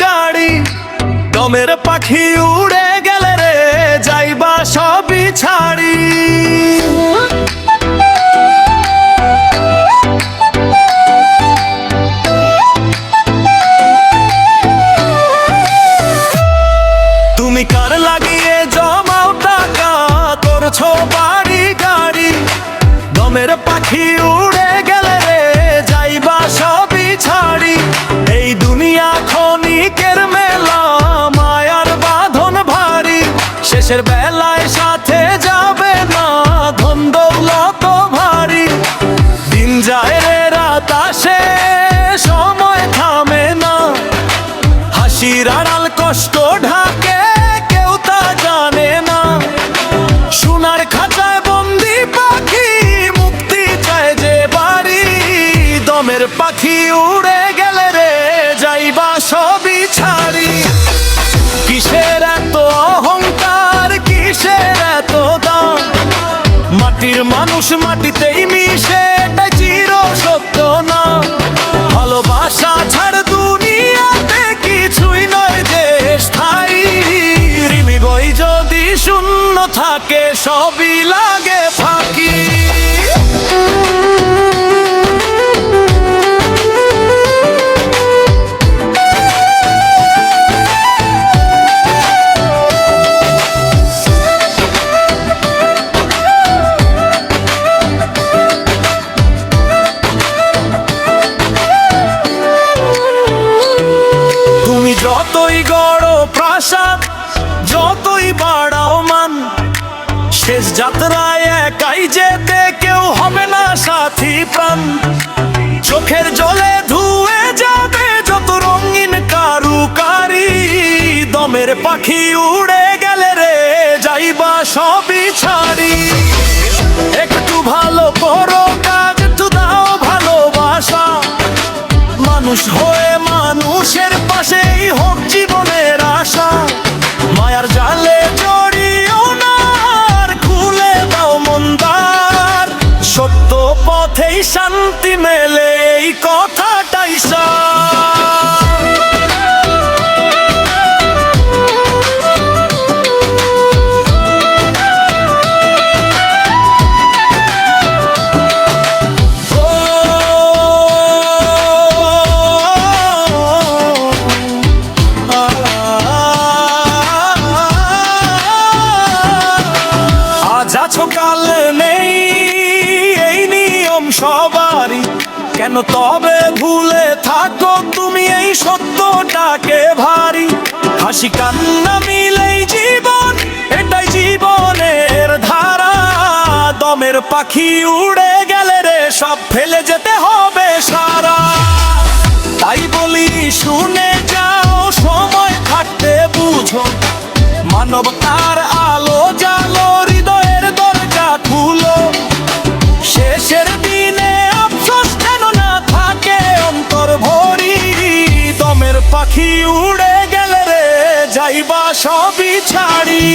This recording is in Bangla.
গাড়ি। দমের পাখি উড়ে গেলে রে যাইবা সবই ছাড়ি। তুমি কার লাগিয়ে জমাও টাকা, করছো বাড়ি গাড়ি। দমের পাখি উড়ে গেলে রে যাইবা সবই ছাড়ি। এই দুনিয়া ক্ষণিকের মেলা, মায়ার বাঁধন ভারী। শেষের বেলায় সাথে যাবে না, ধন দৌলত ভারী। দিন যায় রে রাত আসে, সময় থামে না। হাসির আড়াল কষ্ট ঢাকে, কেউ তা জানে না। সোনার খাঁচায় বন্দি পাখি, মুক্তি চায় যে বাড়ি। দমের পাখি উড়ে গেলে রে যাইবা সবই ছাড়ি। কিসের এত অহংকার, কিসের এত দাম? মাটির মানুষ মাটিতেই মিশে, এটাই চির সত্য না। ভালোবাসা ছাড় দুনিয়াতে কিছুই নয় যে স্থায়ী। হৃদয় যদি শূন্য থাকে, সবই লাগে ফাঁকি। তুমি যতই গড় প্রাসাদ, যতই বাড়াও মান, শেষ যাত্রায় একাই যেতে কেউ হবে না সাথী প্রাণ। চোখের জলে ধুয়ে যাবে যত রঙিন কারুকারি। দমের পাখি উড়ে গেলে রে যাইবা সবই ছাড়ি। একটু ভালো করো কাজ, একটু দাও ভালোবাসা। মানুষ হয়ে মানুষের পাশেই হোক জীবনের আশা। মায়ার জালে জড়িও না, আর খুলে দাও মন দ্বার। সত্য পথেই শান্তি মেলে, এই কথাটাই সার। কাল নেই, এই নিয়ম সবারই। কেন তবে ভুলে থাকো তুমি এই সত্যটাকে ভারী? হাসি কান্না মিলেই জীবন, এটাই জীবনের ধারা। দমের পাখি উড়ে গেলে রে সব ফেলে যেতে হবে সারা। তাই বলি শুনে যাও, সময় থাকতে বুঝো। মানবতার আলো জালো, হৃদয়ের দরজা খুলো। শেষের দিনে আফসোস যেন না থাকে অন্তর ভরি। দমের পাখি উড়ে গেলে রে যাইবা সবই ছাড়ি।